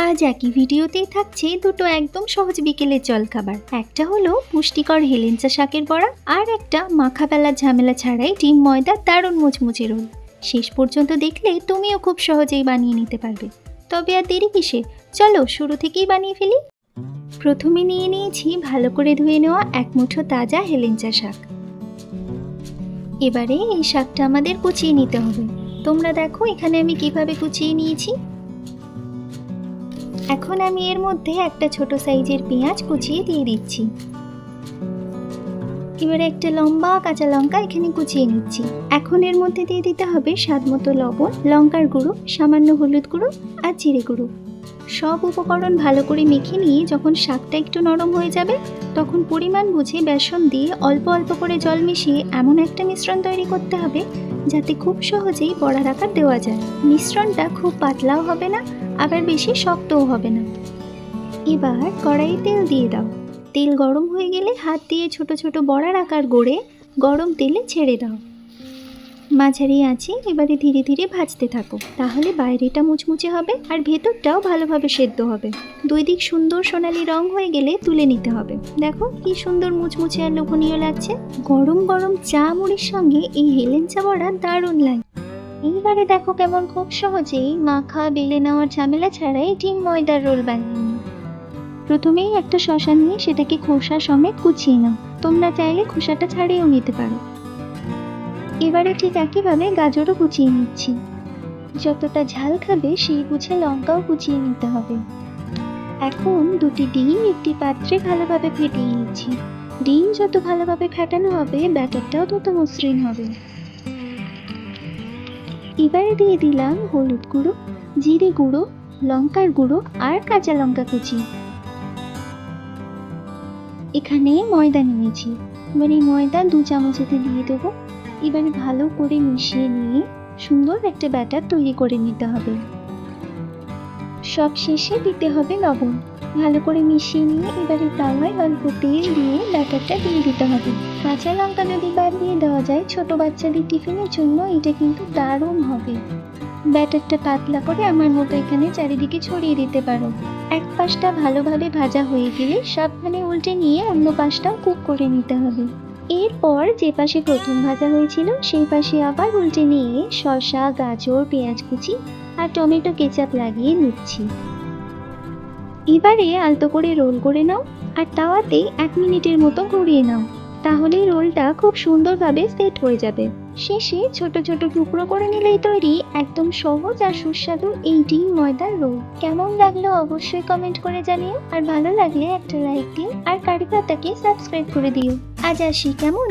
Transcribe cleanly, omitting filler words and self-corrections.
আজ একই ভিডিওতেই থাকছে দুটো একদম সহজ বিকেলের জলখাবার। একটা হলো পুষ্টিকর হেলেঞ্চা শাকের বড়া, আর একটা মাখা বেলার ঝামেলা ছাড়াই ডিম ময়দার দারুণ মুচমুচে রোল। শেষ পর্যন্ত দেখলে তুমিও খুব সহজেই বানিয়ে নিতে পারবে। তবে আর দেরি কিসে, চলো শুরু থেকেই বানিয়ে ফেলি। প্রথমে নিয়ে নিয়েছি ভালো করে ধুয়ে নেওয়া এক মুঠো তাজা হেলেঞ্চা শাক। এবারে এই শাকটা আমাদের কুচিয়ে নিতে হবে। তোমরা দেখো এখানে আমি কিভাবে কুচিয়ে নিয়েছি। এখন আমি এর মধ্যে একটা ছোট সাইজের পেঁয়াজ কুচিয়ে দিয়ে দিচ্ছি। এবারে একটা লম্বা কাঁচা লঙ্কা এখানে কুচিয়ে নিচ্ছি। এখন এর মধ্যে দিয়ে দিতে হবে স্বাদ মতো লবণ, লঙ্কার গুঁড়ো, সামান্য হলুদ গুঁড়ো আর জিরে গুঁড়ো। সব উপকরণ ভালো করে মেখে নিয়ে যখন শাকটা একটু নরম হয়ে যাবে তখন পরিমাণ বুঝে বেসন দিয়ে অল্প অল্প করে জল মিশিয়ে এমন একটা মিশ্রণ তৈরি করতে হবে যাতে খুব সহজেই বড়ার আকার দেওয়া যায়। মিশ্রণটা খুব পাতলাও হবে না, আবার বেশি শক্তও হবে না। এবার কড়াইয়ে তেল দিয়ে দাও। তেল গরম হয়ে গেলে হাত দিয়ে ছোট ছোট বড়ার আকার গড়ে গরম তেলে ছেড়ে দাও। মাঝারি আঁচে এবারে ধীরে ধীরে ভাজতে থাকো, তাহলে বাইরেটা মুচমুচে হবে আর ভেতরটাও ভালোভাবে সেদ্ধ হবে। দুই দিক সুন্দর সোনালি রং হয়ে গেলে তুলে নিতে হবে। দেখো কি সুন্দর মুচমুচে আর লোভনীয় লাগছে। গরম গরম চা মুড়ির সঙ্গে এই হেলেঞ্চা বড়া দারুণ লাগে। এইবারে দেখো কেমন খুব সহজেই মাখা বেলে নেওয়ার ঝামেলা ছাড়াই ডিম ময়দার রোল বানিয়ে নাও। প্রথমেই একটা শসা নিয়ে সেটাকে খোসা সমেত কুচিয়ে নাও। তোমরা চাইলে খোসাটা ছাড়িয়েও নিতে পারো। এবারে ঠিক একইভাবে গাজরও কুচিয়ে নিচ্ছি। যতটা ঝাল খাবে সেই বুঝে লঙ্কাও কুচিয়ে নিতে হবে। এখন দুটি ডিম একটি পাত্রে ভালোভাবে ফেটিয়ে নিচ্ছি। ডিম যত ভালোভাবে ফেটানো হবে ব্যাটারটাও তত মসৃণ হবে। এবারে দিয়ে দিলাম হলুদ গুঁড়ো, জিরে গুঁড়ো, লঙ্কার গুঁড়ো আর কাঁচা লঙ্কা কুচি। এখানে ময়দা নিয়েছি। এবার এই ময়দা 2 চামচেতে দিয়ে দেবো। এবারে ভালো করে মিশিয়ে নিয়ে সুন্দর একটা ব্যাটার তৈরি করে নিতে হবে। সব শেষে দিতে হবে লবণ। ভালো করে মিশিয়ে নিয়ে এবারে তাওয়ায় অল্প তেল দিয়ে ব্যাটারটা দিয়ে দিতে হবে। কাঁচা লঙ্কা যদি বাদ দিয়ে দেওয়া যায় ছোট বাচ্চাদের টিফিনের জন্য এটা কিন্তু দারুণ হবে। ব্যাটারটা পাতলা করে আমার মতো এখানে চারিদিকে ছড়িয়ে দিতে পারো। এক পাশটা ভালোভাবে ভাজা হয়ে গেলে সাবধানে উল্টে নিয়ে অন্য পাশটাও কুক করে নিতে হবে। এরপর যে পাশে প্রথম ভাজা হয়েছিল সেই পাশে আবার উল্টে নিয়ে শসা, গাজর, পেঁয়াজ কুচি আর টমেটো কেচাপ লাগিয়ে নিচ্ছি। এবারে আলতো করে রোল করে নাও আর তাওয়াতে 1 মিনিটের মতো ঘুরিয়ে নাও, তাহলে রোলটা খুব সুন্দরভাবে সেট হয়ে যাবে। শেষে ছোট ছোট টুকরো করে নিলেই তৈরি একদম সহজ আর সুস্বাদু এই ডিম ময়দার রোল। কেমন লাগলো অবশ্যই কমেন্ট করে জানিও, আর ভালো লাগলে একটা লাইক দিও আর কারি পাতাকে সাবস্ক্রাইব করে দিও। আজ আসি, কেমন?